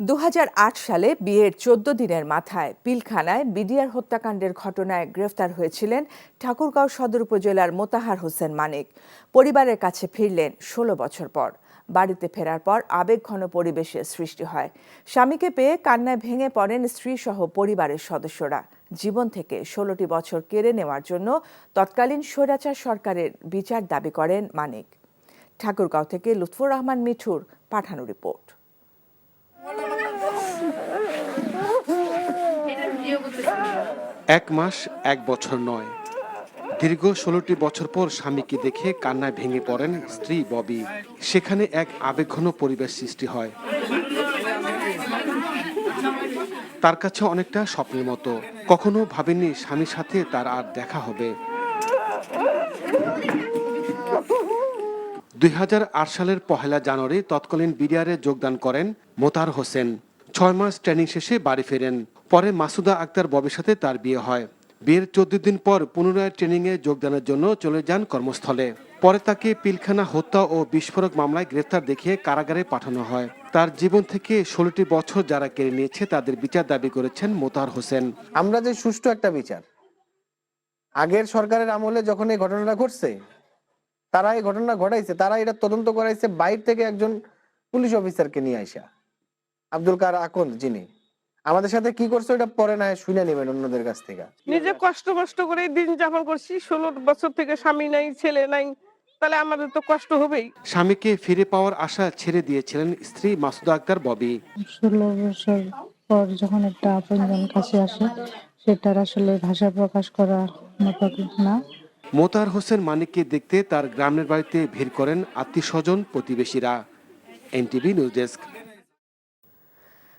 ২০০৮ সালে বিয়ের ১৪ দিনের মাথায় পিলখানায় বিডিআর হত্যাকাণ্ডের ঘটনায় গ্রেফতার হয়েছিলেন ঠাকুরগাঁও সদর উপজেলার মোতাহার হোসেন মানিক। পরিবারের কাছে ফিরলেন ১৬ বছর পর। বাড়িতে ফেরার পর আবেগঘন পরিবেশের সৃষ্টি হয়। স্বামীকে পেয়ে কান্নায় ভেঙে পড়েন স্ত্রীসহ পরিবারের সদস্যরা। জীবন থেকে ১৬টি বছর কেড়ে নেওয়ার জন্য তৎকালীন স্বৈরাচার সরকারের বিচার দাবি করেন মানিক। ঠাকুরগাঁও থেকে লুৎফুর রহমান মিঠুর পাঠানো রিপোর্ট। ১ মাস ১ বছর নয়, দীর্ঘ ১৬টি বছর পর স্বামীকে দেখে কান্নায় ভেঙে পড়েন স্ত্রী ববি। সেখানে এক আবেগঘন পরিবেশ সৃষ্টি হয়। তার কাছে অনেকটা স্বপ্নের মতো। কখনো ভাবেননি স্বামীর সাথে তার আর দেখা হবে। ২০০৮ সালের ১লা জানুয়ারি তৎকালীন বিডিআরে যোগদান করেন মোতাহার হোসেন। ৬ মাস ট্রেনিং শেষে বাড়ি ফেরেন। পরে মাসুদা আক্তার ববির সাথে তার বিয়ে হয়। বিয়ের ১৪ দিন পর পুনরায় ট্রেনিংয়ে যোগদানের জন্য চলে যান কর্মস্থলে। পরে তাকে পিলখানা হত্যা ও বিস্ফোরক মামলায় গ্রেফতার দেখিয়ে কারাগারে পাঠানো হয়। তার জীবন থেকে ১৬টি বছর যারা কেড়ে নিয়েছে তাদের বিচার দাবি করেছেন মোতাহার হোসেন। আমরা যে সুষ্ঠু একটা বিচার, আগের সরকারের আমলে যখন এই ঘটনাটা ঘটছে, তারা এই ঘটনা ঘটাইছে, তারা এটা তদন্ত করাইছে বাইরে থেকে একজন পুলিশ অফিসারকে নিয়ে আইসা, আব্দুল কার আকন্দ, যিনি আমাদের সাথে কি করছে ওটা পরে না শুনে নেবেন অন্যদের কাছ থেকে। নিজে কষ্ট করে দিন যাপন করছি, ১৬ বছর থেকে স্বামী নাই, ছেলে নাই, তাহলে আমাদের তো কষ্ট হবেই। স্বামীকে ফিরে পাওয়ার আশা ছেড়ে দিয়েছিলেন স্ত্রী মাসুদা আক্তার ববি। ১৬ বছর পর যখন একটা আপনজন কাছে আসে, সেটার আসলে ভাষা প্রকাশ করার মতো না। মোতাহার হোসেন মানিককে দেখতে তার গ্রামের বাড়িতে ভিড় করেন আত্মীয়স্বজন, প্রতিবেশীরা। NTV news desk.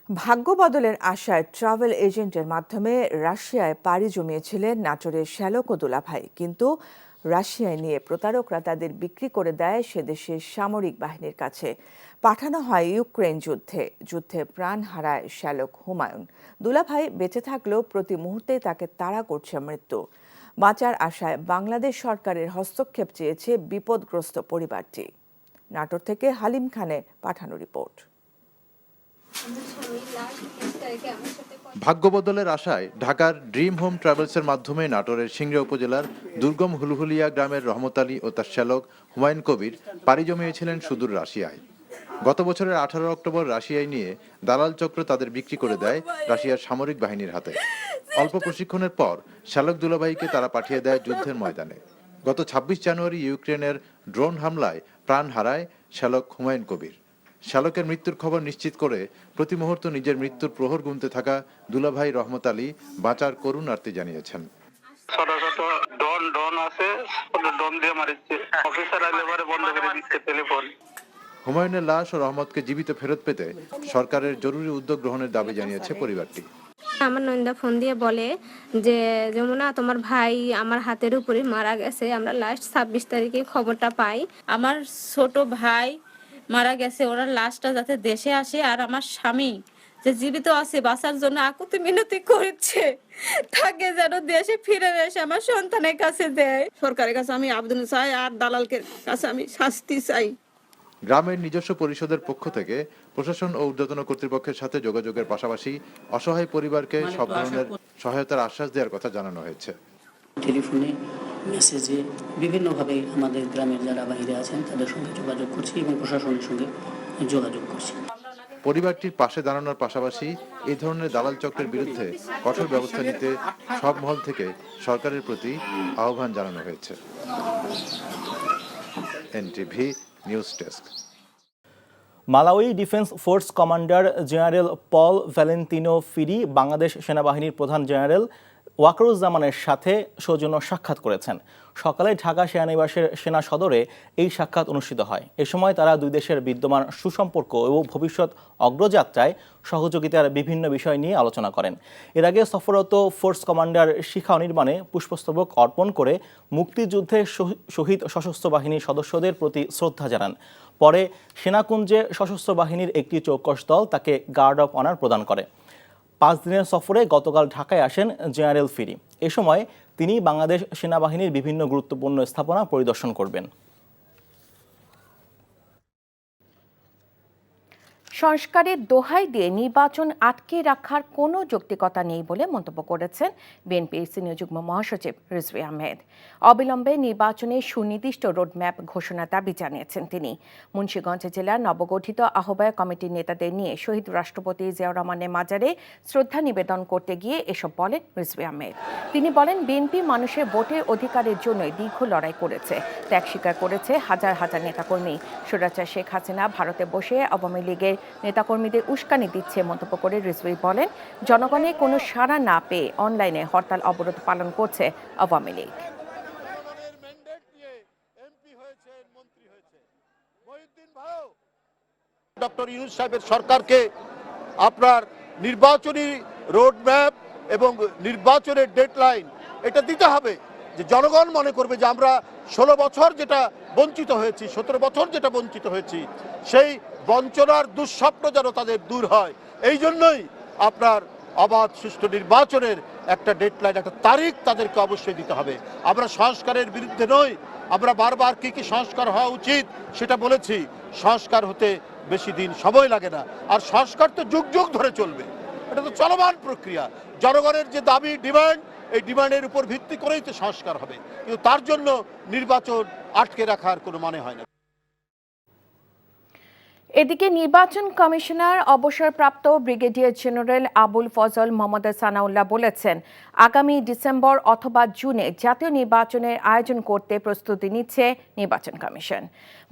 ভাগ্য বদলের আশায় ট্রাভেল এজেন্টের মাধ্যমে রাশিয়ায় পাড়ি জমিয়েছিলেন নাটোরের শ্যালক ও দুলাভাই। কিন্তু রাশিয়ায় নিয়ে প্রতারকরা তাদের বিক্রি করে দেয় সেদেশের সামরিক বাহিনীর কাছে। পাঠানো হয় ইউক্রেন যুদ্ধে প্রাণ হারায় শ্যালক হুমায়ুন। দুলাভাই বেঁচে থাকলেও প্রতি মুহূর্তে তাকে তাড়া করছে মৃত্যু। বাঁচার আশায় বাংলাদেশ সরকারের হস্তক্ষেপ চেয়েছে বিপদগ্রস্ত পরিবারটি। নাটোর থেকে হালিম খানের পাঠানো রিপোর্ট। ভাগ্য বদলের আশায় ঢাকার ড্রিম হোম ট্রাভেলসের মাধ্যমে নাটোরের সিংড়া উপজেলার দুর্গম হুলহুলিয়া গ্রামের রহমত আলী ও তার শ্যালক হুমায়ুন কবির পাড়ি জমিয়েছিলেন সুদূর রাশিয়ায়। গত বছরের ১৮ অক্টোবর রাশিয়ায় নিয়ে দালাল চক্র তাদের বিক্রি করে দেয় রাশিয়ার সামরিক বাহিনীর হাতে। অল্প প্রশিক্ষণের পর শ্যালক দুলাভাইকে তারা পাঠিয়ে দেয় যুদ্ধের ময়দানে। গত ২৬ জানুয়ারি ইউক্রেনের ড্রোন হামলায় প্রাণ হারায় শ্যালক হুমায়ুন কবির। শ্যালকের মৃত্যুর খবর নিশ্চিত করে প্রতি মুহূর্ত নিজের মৃত্যুর প্রহর গুনতে থাকা দুলাভাই রহমত আলী বাঁচার করুণ আর্তি জানিয়েছেন। ছোট ছোট ডন আছে, ডন দিয়ে মারিচ্ছে, অফিসার একেবারে বন্ধ করে দিচ্ছে টেলিফোন। হুমায়ুনের লাশ ও রহমতকে জীবিত ফেরত পেতে সরকারের জরুরি উদ্যোগ গ্রহণের দাবি জানিয়েছে পরিবারটি। আমার নন্দা ফোন দিয়ে বলে যে যমুনা, তোমার ভাই আমার হাতের উপরে মারা গেছে। আমরা লাস্ট ২৬ তারিখে খবরটা পাই। আমার ছোট ভাই মারা গেছে, ওরা লাশটা যাতে দেশে আসে, আর আমার স্বামী যে জীবিত আছে বাঁচার জন্য আকুতি মিনতি করছে, তাকে যেন দেশে ফিরে এসে আমার সন্তানের কাছে দেয়। সরকারের কাছে আমি আবেদন চাই, আর দালালকে কাছে আমি শাস্তি চাই। গ্রামের নিজস্ব পরিষদের পক্ষ থেকে প্রশাসন ও ঊর্ধ্বতন কর্তৃপক্ষের সাথে যোগাযোগের পাশাপাশি অসহায় পরিবারকে সব ধরনের সহায়তার আশ্বাস দেওয়ার কথা জানানো হয়েছে। টেলিফোনে, মেসেজে বিভিন্নভাবে আমাদের গ্রামের যারা বাইরে আছেন তাদের সঙ্গে যোগাযোগ করছি এবং প্রশাসনের সঙ্গে যোগাযোগ করছি। পরিবারটির পাশে দাঁড়ানোর পাশাপাশি এই ধরনের দালাল চক্রের বিরুদ্ধে কঠোর ব্যবস্থা নিতে সব মহল থেকে সরকারের প্রতি আহ্বান জানানো হয়েছে। NTV news desk. Malawi defence force commander general Paul Valentino Phiri Bangladesh সেনাবাহিনীর প্রধান জেনারেল ওয়াকারুজ্জামানের সাথে সৌজন্য সাক্ষাৎ করেছেন। সকালে ঢাকা সেনানিবাসের সেনা সদরে এই সাক্ষাৎ অনুষ্ঠিত হয়। এ সময় তারা দুই দেশের বিদ্যমান সুসম্পর্ক এবং ভবিষ্যৎ অগ্রযাত্রায় সহযোগিতার বিভিন্ন বিষয় নিয়ে আলোচনা করেন। এর আগে সফররত ফোর্স কমান্ডার শিখা অনির্বাণে পুষ্পস্তবক অর্পণ করে মুক্তিযুদ্ধে শহীদ সশস্ত্র বাহিনীর সদস্যদের প্রতি শ্রদ্ধা জানান। পরে সেনাকুঞ্জে সশস্ত্র বাহিনীর একটি চৌকস দল তাকে গার্ড অফ অনার প্রদান করে। 5 দিনের সফরে গতকাল ঢাকায় আসেন জেনারেল ফিরি। এ সময় তিনি বাংলাদেশ সেনাবাহিনীর বিভিন্ন গুরুত্বপূর্ণ স্থাপনা পরিদর্শন করবেন। সংস্কারের দোহাই দিয়ে নির্বাচন আটকে রাখার কোনো যৌক্তিকতা নেই বলে মন্তব্য করেছেন বিএনপির সিনিয়র যুগ্ম মহাসচিব রিজভী আহমেদ। অবিলম্বে নির্বাচনের সুনির্দিষ্ট রোডম্যাপ ঘোষণার দাবি জানিয়েছেন তিনি। মুন্সিগঞ্জ জেলার নবগঠিত আহ্বায়ক কমিটির নেতাদের নিয়ে শহীদ রাষ্ট্রপতি জিয়াউর রহমানের মাজারে শ্রদ্ধা নিবেদন করতে গিয়ে এসব বলেন রিজভী আহমেদ। তিনি বলেন, বিএনপি মানুষের ভোটের অধিকারের জন্য দীর্ঘ লড়াই করেছে, ত্যাগ স্বীকার করেছে হাজার হাজার নেতাকর্মী। স্বৈরাচার শেখ হাসিনা ভারতে বসে আওয়ামী লীগের নেতাকর্মীদের উস্কানি দিচ্ছে মন্তব্য করে রিজভী বলেন, জনগণের কোনো সাড়া না পেয়ে অনলাইনে হরতাল অবরোধ পালন করছে আওয়ামী লীগ। ডক্টর ইউনূস সাহেবের সরকারকে আপনার নির্বাচনী রোডম্যাপ এবং নির্বাচনের ডেডলাইন এটা দিতে হবে, যে জনগণ মনে করবে যে আমরা 16 বছর যেটা বঞ্চিত হয়েছি, 17 বছর যেটা বঞ্চিত হয়েছি, সেই বঞ্চনার দুঃস্বপ্ন যেন তাদের দূর হয়। এই জন্যই আপনার অবাধ সুষ্ঠু নির্বাচনের একটা ডেডলাইন, একটা তারিখ তাদেরকে অবশ্যই দিতে হবে। আমরা সংস্কারের বিরুদ্ধে নই, আমরা বারবার কি কি সংস্কার হওয়া উচিত সেটা বলেছি। সংস্কার হতে বেশি দিন সময় লাগে না, আর সংস্কার তো যুগ যুগ ধরে চলবে, এটা তো চলমান প্রক্রিয়া। জনগণের যে দাবি ডিমান্ড, এই ডিমান্ডের উপর ভিত্তি করেই তো সংস্কার হবে, কিন্তু তার জন্য নির্বাচন আটকে রাখার কোনো মানে হয় না। এদিকে নির্বাচন কমিশনার অবসরপ্রাপ্ত ব্রিগেডিয়ার জেনারেল আবুল ফজল মোহাম্মদ সানাউল্লাহ বলেছেন, আগামী ডিসেম্বর অথবা জুনে জাতীয় নির্বাচনের আয়োজন করতে প্রস্তুতি নিচ্ছে নির্বাচন কমিশন।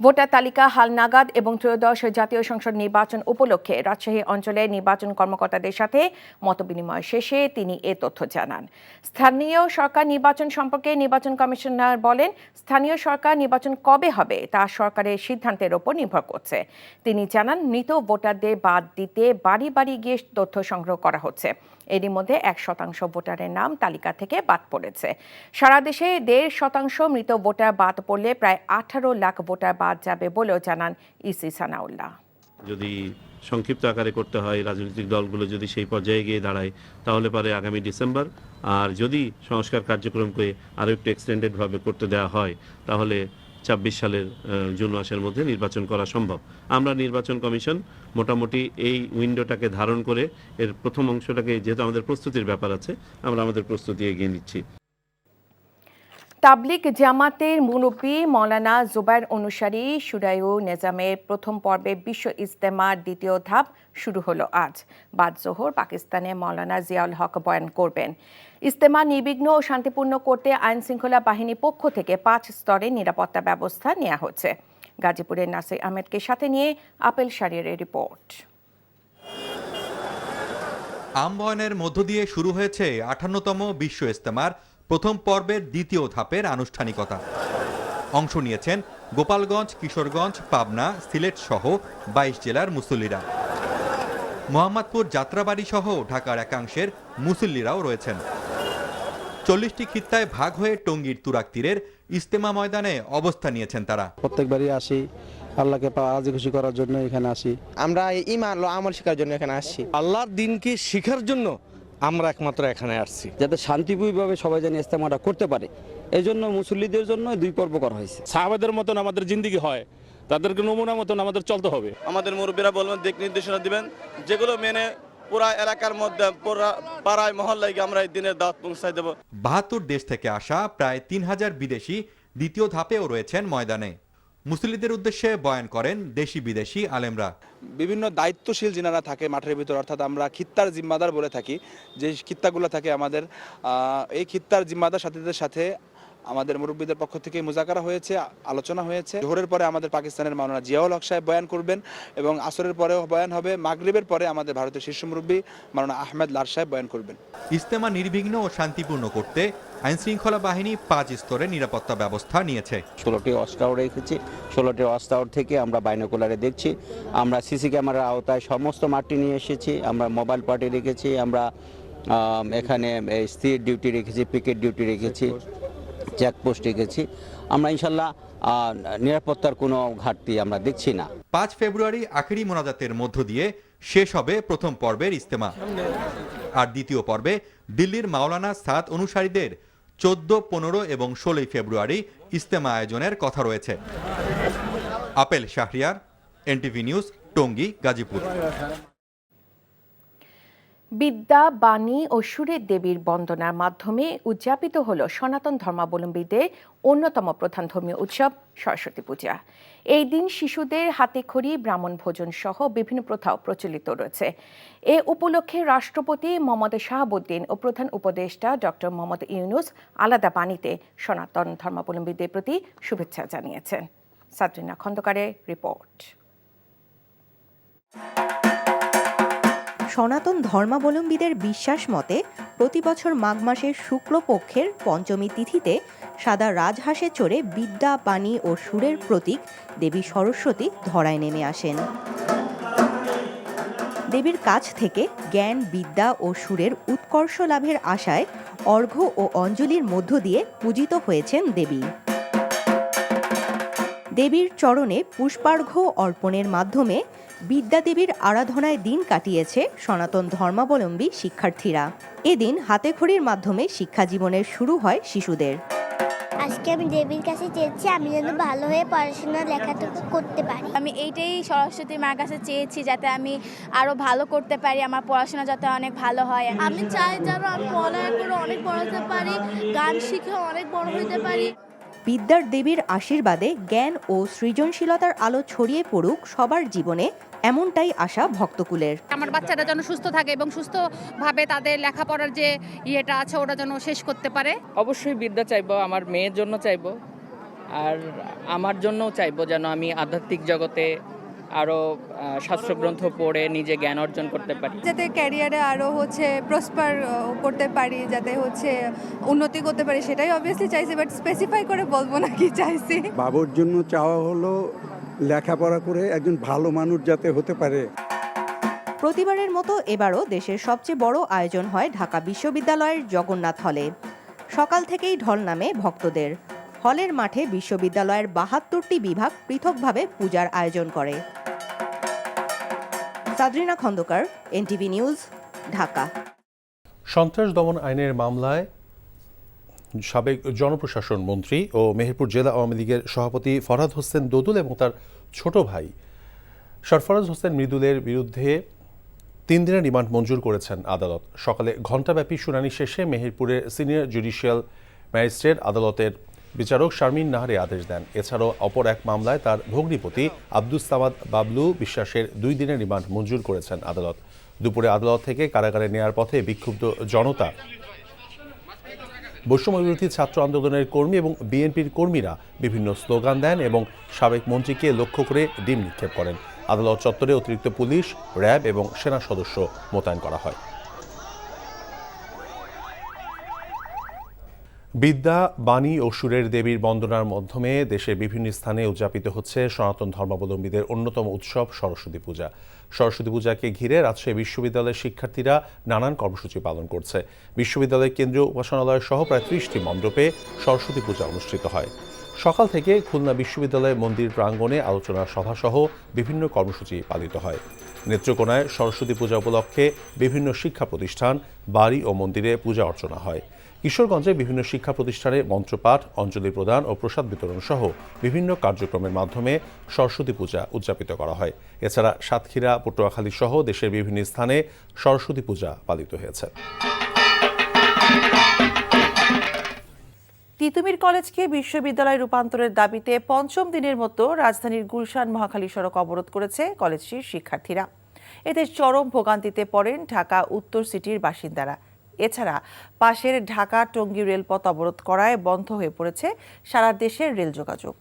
ভোটার তালিকা হালনাগাদ এবং ত্রয়োদশ জাতীয় সংসদ নির্বাচন উপলক্ষে রাজশাহী অঞ্চলের নির্বাচন কর্মকর্তাদের সাথে মতবিনিময় শেষে তিনি এ তথ্য জানান। স্থানীয় সরকার নির্বাচন সম্পর্কে নির্বাচন কমিশনার বলেন, স্থানীয় সরকার নির্বাচন কবে হবে তা সরকারের সিদ্ধান্তের ওপর নির্ভর করছে। তিনি জানান, মৃত ভোটারদের বাদ দিতে বাড়ি বাড়ি গিয়ে তথ্য সংগ্রহ করা হচ্ছে। এরই মধ্যে 1% ভোটারের নাম তালিকা থেকে বাদ পড়েছে। সারা দেশে 1.5% মৃত ভোটার বাদ পড়লে প্রায় 18 লাখ ভোটার বাদ যাবে বলেও জানান ইসি সানাউল্লাহ। যদি সংক্ষিপ্ত আকারে করতে হয়, রাজনৈতিক দলগুলো যদি সেই পর্যায়ে গিয়ে দাঁড়ায়, তাহলে পারে আগামী ডিসেম্বর। আর যদি সংস্কার কার্যক্রমকে আরও একটু এক্সটেন্ডেডভাবে করতে দেওয়া হয়, তাহলে 26 সালের জুন মাসের মধ্যে নির্বাচন করা সম্ভব। আমরা নির্বাচন কমিশন মোটামুটি এই উইন্ডোটাকে ধারণ করে এর প্রথম অংশটাকে, যেহেতু আমাদের প্রস্তুতির ব্যাপার আছে, আমরা আমাদের প্রস্তুতি এগিয়ে নিচ্ছি। তাবলিগ জামাতের মুরব্বী মৌলানা জুবায়ের অনুসারী শুরায়ু নেজামের প্রথম পর্বে বিশ্ব ইজতেমার দ্বিতীয় ধাপ শুরু হলো আজ। বাদ জোহর পাকিস্তানে মৌলানা জিয়াউল হক বয়ান করবেন। ইজতেমা নির্বিঘ্ন ও শান্তিপূর্ণ করতে আইন শৃঙ্খলা বাহিনীর পক্ষ থেকে 5 স্তরে নিরাপত্তা ব্যবস্থা নেওয়া হচ্ছে। গাজীপুরের নাসির আহমেদকে সাথে নিয়ে আপেল শারিয়ারের রিপোর্ট। আমবয়ানের মধ্য দিয়ে শুরু হয়েছে 58তম বিশ্ব ইজতেমার প্রথম পর্বের দ্বিতীয় ধাপের আনুষ্ঠানিকতা। অংশ নিয়েছেন গোপালগঞ্জ, কিশোরগঞ্জ, পাবনা, সিলেট সহ 22 জেলার মুসল্লিরা। মোহাম্মদপুর, যাত্রাবাড়ি সহ ঢাকার একাংশের মুসল্লিরাও রয়েছেন। 40টি খিত্তায় ভাগ হয়ে টঙ্গীর তুরাগ তীরের ইজতেমা ময়দানে অবস্থান নিয়েছেন তারা। প্রত্যেকবারই আসি আল্লাহকে রাজি খুশি করার জন্য এখানে আসি। আমরা ঈমান ও আমল শেখার জন্য এখানে আসছি। আল্লাহর দিনকে শেখার জন্য আমরা একমাত্র এখানে আসছি, যাতে শান্তিপূর্ণভাবে সবাই যেন ইজতেমাটা করতে পারে, এই জন্য মুসল্লিদের জন্য 2 পর্ব করা হয়েছে। সাহাবাদের মতন আমাদের জিন্দেগি হয়, তাদেরকে নমুনা মতন আমাদের চলতে হবে। আমাদের মুরব্বীরা বলবেন, দিক নির্দেশনা দিবেন, যেগুলো মেনে পুরা এলাকার মধ্যে, পুরা পাড়ায় মহল্লায় আমরা এই দিনের দাওয়াত পৌঁছায় দেব। 72 দেশ থেকে আসা প্রায় 3000 বিদেশি দ্বিতীয় ধাপেও রয়েছেন ময়দানে। মুসল্লিদের উদ্দেশ্যে বয়ান করেন দেশি বিদেশি আলেমরা। বিভিন্ন দায়িত্বশীল যিনারা থাকে মাঠের ভিতর, অর্থাৎ আমরা খিত্তার জিম্মাদার বলে থাকি, যে খিত্তাগুলো থাকে আমাদের, এই খিত্তার জিম্মাদার সাথীদের সাথে আমাদের মুরব্বীদের পক্ষ থেকে মুজাকারা হয়েছে, আলোচনা হয়েছে। জোহরের পরে আমাদের পাকিস্তানের মাওলানা জিয়াউল হক সাহেব বয়ান করবেন এবং আসরের পরেও বয়ান হবে। মাগরিবের পরে আমাদের ভারতের শীর্ষ মুরব্বী মাওলানা আহমেদ লার সাহেব বয়ান করবেন। ইজতেমা নির্বিঘ্ন ও শান্তিপূর্ণ করতে আইন শৃঙ্খলা বাহিনী 5 স্তরে নিরাপত্তা ব্যবস্থা নিয়েছে। 16টি ওয়াচ টাওয়ার রেখেছি। 16টি ওয়াচ টাওয়ার থেকে আমরা বাইনোকুলারে দেখছি। আমরা সিসি ক্যামেরার আওতায় সমস্ত মাঠটি নিয়ে এসেছি। আমরা মোবাইল পার্টি রেখেছি। আমরা এখানে স্থির ডিউটি রেখেছি, পিকেট ডিউটি রেখেছি, চেকপোস্ট রেখেছি। আমরা ইনশাল্লাহ নিরাপত্তার কোনো ঘাটতি আমরা দেখছি না। 5 ফেব্রুয়ারি আখেরি মোনাজাতের মধ্য দিয়ে শেষ হবে প্রথম পর্বের ইজতেমা। আর দ্বিতীয় পর্বে দিল্লির মাওলানা সাদ অনুসারীদের 14, 15 এবং 16 ফেব্রুয়ারি ইজতেমা আয়োজনের কথা রয়েছে। Apple Shahriar, NTV news, Tongi, Gazipur. বিদ্যা, বাণী ও সুরের দেবীর বন্দনার মাধ্যমে উদযাপিত হল সনাতন ধর্মাবলম্বীদের অন্যতম প্রধান ধর্মীয় উৎসব সরস্বতী পূজা। এই দিন শিশুদের হাতেখড়ি, ব্রাহ্মণ ভোজন সহ বিভিন্ন প্রথাও প্রচলিত রয়েছে। এ উপলক্ষে রাষ্ট্রপতি মোহাম্মদ শাহাবুদ্দিন ও প্রধান উপদেষ্টা ডক্টর মোহাম্মদ ইউনূস আলাদা বাণীতে সনাতন ধর্মাবলম্বীদের প্রতি শুভেচ্ছা জানিয়েছেন। সাবরিনা খন্দকারের রিপোর্ট। সনাতন ধর্মাবলম্বীদের বিশ্বাস মতে প্রতি বছর মাঘ মাসের শুক্লপক্ষের পঞ্চমী তিথিতে সাদা রাজহাঁসে চড়ে বিদ্যা, বাণী ও সুরের প্রতীক দেবী সরস্বতী ধরায় নেমে আসেন। দেবীর কাছ থেকে জ্ঞান, বিদ্যা ও সুরের উৎকর্ষ লাভের আশায় অর্ঘ্য ও অঞ্জলির মধ্য দিয়ে পূজিত হয়েছেন দেবী। দেবীর চরণে পুষ্পার্ঘ্য অর্পণের মাধ্যমে বিদ্যাদেবীর আরাধনায় দিন কাটিয়েছে সনাতন ধর্মাবলম্বী শিক্ষার্থীরা। এদিন হাতেখড়ির মাধ্যমে শিক্ষা জীবনের শুরু হয় শিশুদের। আজকে আমি দেবীর কাছে চেয়েছি আমি যেন ভালো হয়ে পড়াশোনা লেখাটুকু করতে পারি। আমি এইটাই সরস্বতী মার কাছে চেয়েছি যাতে আমি আরো ভালো করতে পারি, আমার পড়াশোনা যাতে অনেক ভালো হয়। আমি চাই যেন আমি পড়ালেখা করে অনেক বড় হতে পারি, গান শিখে অনেক বড় হতে পারি। বিদ্যার দেবীর আশীর্বাদে জ্ঞান ও সৃজনশীলতার আলো ছড়িয়ে পড়ুক সবার জীবনে, এমনটাই আশা ভক্তকুলের। আমার বাচ্চারা যেন সুস্থ থাকে এবং সুস্থভাবে তাদের লেখাপড়ার যে ইয়েটা আছে ওটা যেন শেষ করতে পারে। অবশ্যই বিদ্যা চাইবো, আমার মেয়ের জন্য চাইবো, আর আমার জন্যও চাইবো যেন আমি আধ্যাত্মিক জগতে আরো শাস্ত্রগ্রন্থ পড়ে নিজে জ্ঞান অর্জন করতে পারি, যাতে ক্যারিয়ারে আরো প্রসপার করতে পারি, যাতে উন্নতি করতে পারি, সেটাই অবভিয়াসলি চাইছি, বাট স্পেসিফাই করে বলবো না কি চাইছি। বাবুর জন্য চাওয়া হলো লেখাপড়া করে একজন ভালো মানুষ যাতে হতে পারে। প্রতিবারের মতো এবারও দেশের সবচেয়ে বড় আয়োজন হয় ঢাকা বিশ্ববিদ্যালয়ের জগন্নাথ হলে। সকাল থেকেই ঢল নামে ভক্তদের। হলের মাঠে বিশ্ববিদ্যালয়ের ৭২টি বিভাগ পৃথকভাবে পূজার আয়োজন করে। Sabrina Khandakar, NTV news, Dhaka. সন্ত্রাস দমন আইনের মামলায় সাবেক জনপ্রশাসন মন্ত্রী ও মেহেরপুর জেলা আওয়ামী লীগের সভাপতি ফরহাদ হোসেন দোদুল এবং তার ছোট ভাই সরফরাজ হোসেন মৃদুলের বিরুদ্ধে ৩ দিনের রিমান্ড মঞ্জুর করেছেন আদালত। সকালে ঘণ্টাব্যাপী শুনানি শেষে মেহেরপুরের সিনিয়র জুডিশিয়াল ম্যাজিস্ট্রেট আদালতের বিচারক শারমিন নাহারে আদেশ দেন। এছাড়াও অপর এক মামলায় তার ভগ্নিপতি আব্দুস সামাদ বাবলু বিশ্বাসের ২ দিনের রিমান্ড মঞ্জুর করেছেন আদালত। দুপুরে আদালত থেকে কারাগারে নেয়ার পথে বিক্ষুব্ধ জনতা, বৈষম্যবিরোধী ছাত্র আন্দোলনের কর্মী এবং বিএনপির কর্মীরা বিভিন্ন স্লোগান দেন এবং সাবেক মন্ত্রীকে লক্ষ্য করে ডিম নিক্ষেপ করেন। আদালত চত্বরে অতিরিক্ত পুলিশ, র্যাব এবং সেনা সদস্য মোতায়েন করা হয়। বিদ্যা, বাণী ও সুরের দেবীর বন্দনার মাধ্যমে দেশের বিভিন্ন স্থানে উদযাপিত হচ্ছে সনাতন ধর্মাবলম্বীদের অন্যতম উৎসব সরস্বতী পূজা। সরস্বতী পূজাকে ঘিরে রাজশাহী বিশ্ববিদ্যালয়ের শিক্ষার্থীরা নানান কর্মসূচি পালন করছে। বিশ্ববিদ্যালয়ের কেন্দ্রীয় উপাসনালয় সহ প্রায় ৩০টি মণ্ডপে সরস্বতী পূজা অনুষ্ঠিত হয়। সকাল থেকে খুলনা বিশ্ববিদ্যালয়ের মন্দির প্রাঙ্গণে আলোচনা সভা সহ বিভিন্ন কর্মসূচি পালিত হয়। নেত্রকোনায় সরস্বতী পূজা উপলক্ষে বিভিন্ন শিক্ষা প্রতিষ্ঠান, বাড়ি ও মন্দিরে পূজা অর্চনা হয়। কিশোরগঞ্জে বিভিন্ন শিক্ষা প্রতিষ্ঠানে মন্ত্রপাঠ, অঞ্জলি প্রদান ও প্রসাদ বিতরণ সহ বিভিন্ন কার্যক্রমের মাধ্যমে সরস্বতী পূজা উদযাপিত করা হয়। এছাড়া সাতক্ষীরা, পটুয়াখালী সহ দেশের বিভিন্ন স্থানে সরস্বতী পূজা পালিত হয়েছে। তিতুমীর কলেজকে বিশ্ববিদ্যালয় রূপান্তরের দাবিতে পঞ্চম দিনের মতো রাজধানীর গুলশান মহাখালী সড়ক অবরোধ করেছে কলেজটির শিক্ষার্থীরা। এতে চরম ভোগান্তিতে পড়েন ঢাকা উত্তর সিটির বাসিন্দারা। এছাড়া পাশের ঢাকা টঙ্গী রেলপথ অবরোধ করায় বন্ধ হয়ে পড়েছে সারা দেশের রেল যোগাযোগ।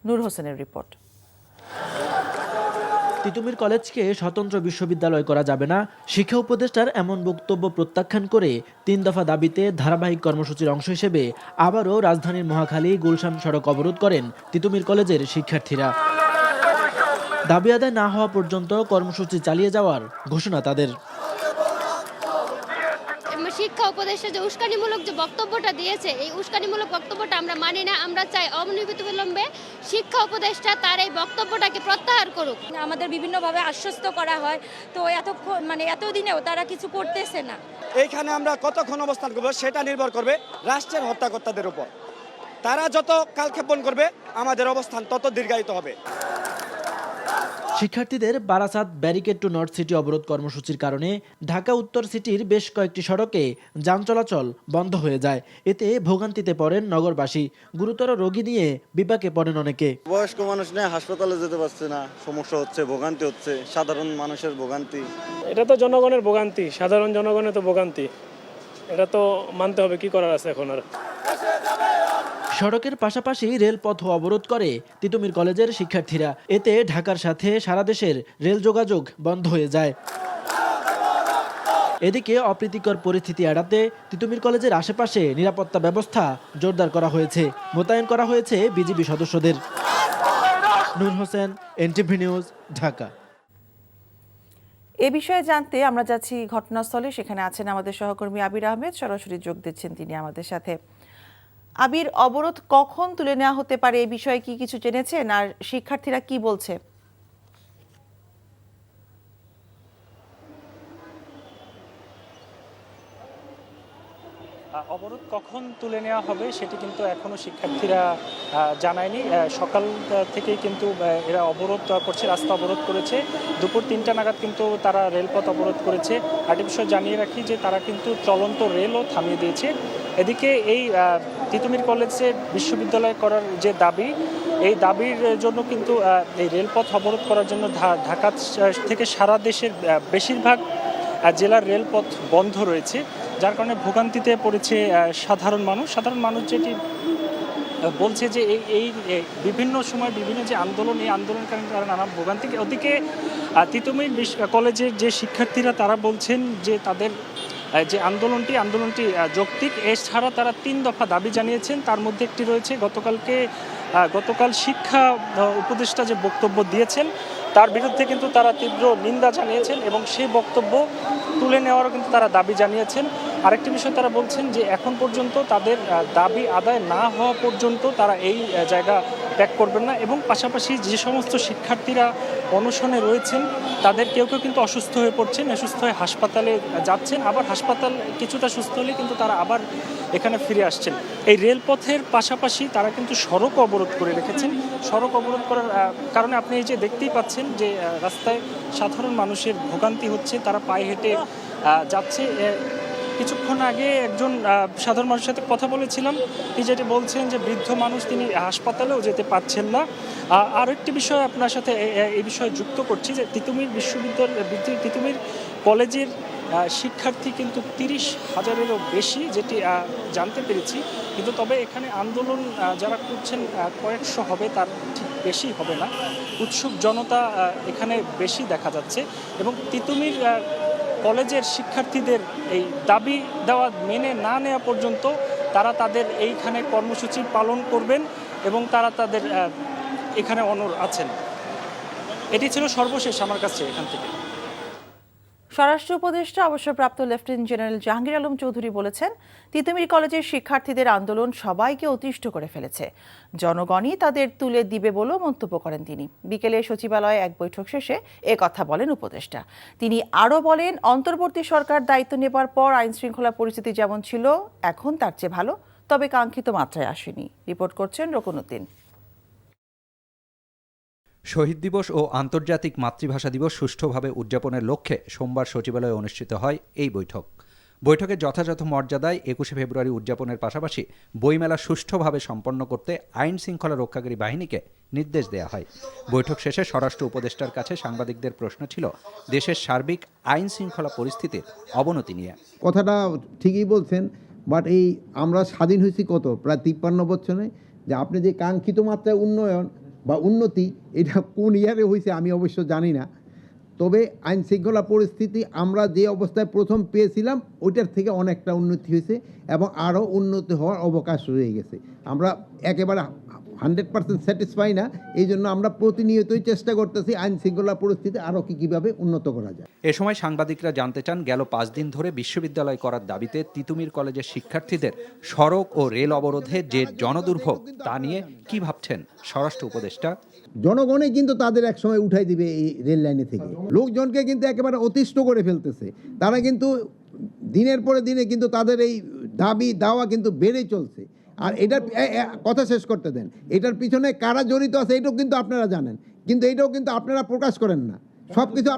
নূর হোসেনের রিপোর্ট। তিতুমীর কলেজকে স্বতন্ত্র বিশ্ববিদ্যালয় করা যাবে না, শিক্ষা উপদেষ্টার এমন বক্তব্য প্রত্যাখ্যান করে ৩ দফা দাবিতে ধারাবাহিক কর্মসূচির অংশ হিসেবে আবারও রাজধানীর মহাখালী গুলশান সড়ক অবরোধ করেন তিতুমীর কলেজের শিক্ষার্থীরা। দাবি আদায় না হওয়া পর্যন্ত কর্মসূচি চালিয়ে যাওয়ার ঘোষণা তাদের। শিক্ষা উপদেষ্টা যে উস্কানিমূলক যে বক্তব্যটা দিয়েছে, এই উস্কানিমূলক বক্তব্যটা আমরা মানি না। আমরা চাই অনতিবিলম্বে শিক্ষা উপদেষ্টা তার এই বক্তব্যটাকে প্রত্যাহার করুক। আমাদের বিভিন্নভাবে আশ্বস্ত করা হয়, তো এতদিনেও তারা কিছু করতেছে না। এইখানে আমরা কতক্ষণ অবস্থান করব সেটা নির্ভর করবে রাষ্ট্রের হত্যাকর্তাদের উপর। তারা যত কালক্ষেপণ করবে আমাদের অবস্থান তত দীর্ঘায়িত হবে। শিক্ষার্থীদের Barasat barricade two north city অবরোধ কর্মসূচির কারণে ঢাকা উত্তর সিটির বেশ কয়েকটি সড়কে যান চলাচল বন্ধ হয়ে যায়। এতে ভোগান্তিতে পড়েন নগরবাসী। গুরুতর রোগী নিয়ে বিপাকে পড়েন অনেকে। বয়স্ক মানুষ নিয়ে হাসপাতালে যেতে পারছে না, সমস্যা হচ্ছে, ভোগান্তি হচ্ছে, সাধারণ মানুষের ভোগান্তি। এটা তো জনগণের ভোগান্তি, সাধারণ জনগণের তো ভোগান্তি, এটা তো মানতে হবে, কি করার আছে এখন আর। সড়কের পাশাপাশি রেলপথও অবরোধ করে তিতুমির কলেজের শিক্ষার্থীরা। এতে ঢাকার সাথে সারা দেশের রেল যোগাযোগ বন্ধ হয়ে যায়। এদিকে অপ্রীতিকর পরিস্থিতি এড়াতে তিতুমির কলেজের আশেপাশে নিরাপত্তা ব্যবস্থা জোরদার করা হয়েছে। মোতায়েন করা হয়েছে বিজিবি সদস্যদের। নূর হোসেন, এনটিভি নিউজ, ঢাকা। এ বিষয়ে জানতে আমরা যাচ্ছি ঘটনাস্থলে। সেখানে আছেন আমাদের সহকর্মী আবির আহমেদ, সরাসরি যোগ দিচ্ছেন তিনি আমাদের সাথে। আবির, অবরোধ কখন তুলে নেওয়া হতে পারে, এই বিষয়ে কি কিছু জেনেছেন, আর শিক্ষার্থীরা কি বলছে? অবরোধ কখন তুলে নেওয়া হবে সেটি কিন্তু এখনো শিক্ষার্থীরা জানায়নি। সকাল থেকেই কিন্তু এরা অবরোধ করছে, রাস্তা অবরোধ করেছে। দুপুর 3টা নাগাদ কিন্তু তারা রেলপথ অবরোধ করেছে। আরেকটি বিষয় জানিয়ে রাখি যে তারা কিন্তু চলন্ত রেলও থামিয়ে দিয়েছে। এদিকে এই তিতুমির কলেজে বিশ্ববিদ্যালয় করার যে দাবি, এই দাবির জন্য কিন্তু এই রেলপথ অবরোধ করার জন্য ঢাকা থেকে সারা দেশের বেশিরভাগ জেলার রেলপথ বন্ধ রয়েছে, যার কারণে ভোগান্তিতে পড়েছে সাধারণ মানুষ যেটি বলছে যে এই বিভিন্ন সময় বিভিন্ন যে আন্দোলন, এই আন্দোলনের কারণে তারা নানা ভোগান্তি। ওদিকে তিতুমির কলেজের যে শিক্ষার্থীরা তারা বলছেন যে তাদের যে আন্দোলনটি যৌক্তিক। এছাড়া তারা 3 দফা দাবি জানিয়েছেন। তার মধ্যে একটি রয়েছে গতকাল শিক্ষা উপদেষ্টা যে বক্তব্য দিয়েছেন তার বিরুদ্ধে কিন্তু তারা তীব্র নিন্দা জানিয়েছেন এবং সেই বক্তব্য তুলে নেওয়ারও কিন্তু তারা দাবি জানিয়েছেন। আরেকটি বিষয় তারা বলছেন যে এখন পর্যন্ত তাদের দাবি আদায় না হওয়া পর্যন্ত তারা এই জায়গা ত্যাগ করবেন না, এবং পাশাপাশি যে সমস্ত শিক্ষার্থীরা অনশনে রয়েছেন তাদের কেউ কিন্তু অসুস্থ হয়ে পড়ছেন, অসুস্থ হয়ে হাসপাতালে যাচ্ছেন, আবার হাসপাতাল কিছুটা সুস্থ হলে কিন্তু তারা আবার এখানে ফিরে আসছেন। এই রেলপথের পাশাপাশি তারা কিন্তু সড়ক অবরোধ করে রেখেছেন। সড়ক অবরোধ করার কারণে আপনি এই যে দেখতেই পাচ্ছেন যে রাস্তায় সাধারণ মানুষের ভোগান্তি হচ্ছে, তারা পায়ে হেঁটে যাচ্ছে। কিছুক্ষণ আগে একজন সাধারণ মানুষের সাথে কথা বলেছিলাম, তিনি যেটি বলছেন যে বৃদ্ধ মানুষ, তিনি হাসপাতালেও যেতে পারছেন না। আর একটি বিষয় আপনার সাথে এই বিষয়ে যুক্ত করছি যে তিতুমির কলেজের শিক্ষার্থী কিন্তু 30,000-এরও বেশি, যেটি জানতে পেরেছি। কিন্তু তবে এখানে আন্দোলন যারা করছেন কয়েকশো হবে, তার ঠিক বেশি হবে না। উৎসুক জনতা এখানে বেশি দেখা যাচ্ছে, এবং তিতুমির কলেজের শিক্ষার্থীদের এই দাবি দেওয়া মেনে না নেওয়া পর্যন্ত তারা তাদের এইখানে কর্মসূচি পালন করবেন এবং তারা তাদের এখানে অনড় আছেন। এটি ছিল সর্বশেষ আমার কাছে এখান থেকে। স্বরাষ্ট্র উপদেষ্টা অবসরপ্রাপ্ত লেফটেন্যান্ট জেনারেল জাহাঙ্গীর আলম চৌধুরী বলেছেন, তিতুমির কলেজের শিক্ষার্থীদের আন্দোলন সবাইকে অতিষ্ঠ করে ফেলেছে, জনগণই তাদের তুলে দিবে বলেও মন্তব্য করেন তিনি। বিকেলে সচিবালয়ে এক বৈঠক শেষে কথা বলেন উপদেষ্টা। তিনি আরও বলেন, অন্তর্বর্তী সরকার দায়িত্ব নেবার পর আইন শৃঙ্খলা পরিস্থিতি যেমন ছিল এখন তার চেয়ে ভালো, তবে কাঙ্ক্ষিত মাত্রায় আসেনি। রিপোর্ট করছেন রকুনুদ্দিন। শহীদ দিবস ও আন্তর্জাতিক মাতৃভাষা দিবস সুষ্ঠুভাবে উদযাপনের লক্ষ্যে সোমবার সচিবালয়ে অনুষ্ঠিত হয় এই বৈঠকে যথাযথ মর্যাদায় 21শে ফেব্রুয়ারি উদযাপনের পাশাপাশি বইমেলা সুষ্ঠুভাবে সম্পন্ন করতে আইন শৃঙ্খলা রক্ষাকারী বাহিনীকে নির্দেশ দেওয়া হয়। বৈঠক শেষে স্বরাষ্ট্র উপদেষ্টার কাছে সাংবাদিকদের প্রশ্ন ছিল দেশের সার্বিক আইন শৃঙ্খলা পরিস্থিতির অবনতি নিয়ে। কথাটা ঠিকই বলছেন, বাট এই আমরা স্বাধীন হয়েছি প্রায় 53 বছরে, যে আপনি যে কাঙ্ক্ষিত মাত্রায় উন্নয়ন বা উন্নতি, এটা কোন ইয়ারে হয়েছে আমি অবশ্য জানি না। তবে আইন শৃঙ্খলা পরিস্থিতি আমরা যে অবস্থায় প্রথম পেয়েছিলাম ওইটার থেকে অনেকটা উন্নতি হয়েছে এবং আরও উন্নতি হওয়ার অবকাশ রয়ে গেছে। আমরা একেবারে 100% স্যাটিসফাই না, এই জন্য আমরা প্রতিনিয়তই চেষ্টা করতেছি আইন শৃঙ্খলা পরিস্থিতি আরও কীভাবে উন্নত করা যায়। এ সময় সাংবাদিকরা জানতে চান, গেল 5 দিন ধরে বিশ্ববিদ্যালয় করার দাবিতে তিতুমির কলেজের শিক্ষার্থীদের সড়ক ও রেল অবরোধে যে জনদুর্ভোগ, তা নিয়ে কি ভাবছেন স্বরাষ্ট্র উপদেষ্টা? জনগণই কিন্তু তাদের একসময় উঠাই দিবে এই রেল লাইনে থেকে। লোকজনকে কিন্তু একেবারে অতিষ্ঠ করে ফেলতেছে। তারা কিন্তু দিনের পরে দিনে কিন্তু তাদের এই দাবি দাওয়া কিন্তু বেড়েই চলছে। আর এটার কথা শেষ করতে দেন, এটার পিছনে কারা জড়িত আছে এটাও কিন্তু আপনারা জানেন। কিন্তু এইটাও কিন্তু আপনারা প্রকাশ করেন না। সব কিছু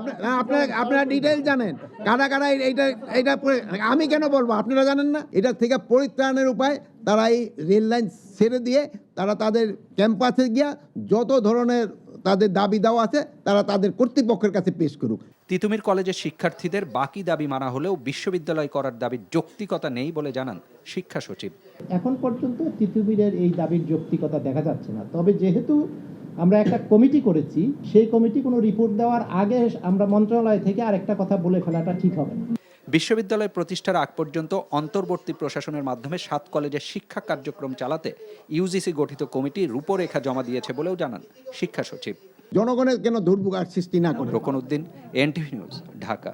আপনারা ডিটেইল জানেন, কারা কারা এইটা আমি কেন বলবো, আপনারা জানেন না? এটা থেকে পরিত্রাণের উপায় তারা এই রেল লাইন ছেড়ে দিয়ে তারা তাদের ক্যাম্পাসে গিয়া যত ধরনের তাদের দাবি দেওয়া আছে তারা তাদের কর্তৃপক্ষের কাছে পেশ করুক। তিতুমির কলেজের শিক্ষার্থীদের বাকি দাবি মানা হলেও বিশ্ববিদ্যালয় করার দাবির যৌক্তিকতা নেই বলে জানান শিক্ষা সচিব। এখন পর্যন্ত তিতুমিরের এই দাবির যৌক্তিকতা দেখা যাচ্ছে না। তবে যেহেতু আমরা একটা কমিটি করেছি, সেই কমিটি কোনো রিপোর্ট দেওয়ার আগে আমরা মন্ত্রণালয় থেকে আরেকটা কথা বলে ফেলাটা ঠিক হবে না। বিশ্ববিদ্যালয় প্রতিষ্ঠার আগ পর্যন্ত অন্তর্বর্তী প্রশাসনের মাধ্যমে 7 কলেজের শিক্ষা কার্যক্রম চালাতে ইউজিসি গঠিত কমিটি রূপরেখা জমা দিয়েছে বলেও জানান শিক্ষা সচিব। জনগণের কেন দুর্ভোগ আর সৃষ্টি না করে। রোকন উদ্দিন, এনটিভি নিউজ, ঢাকা।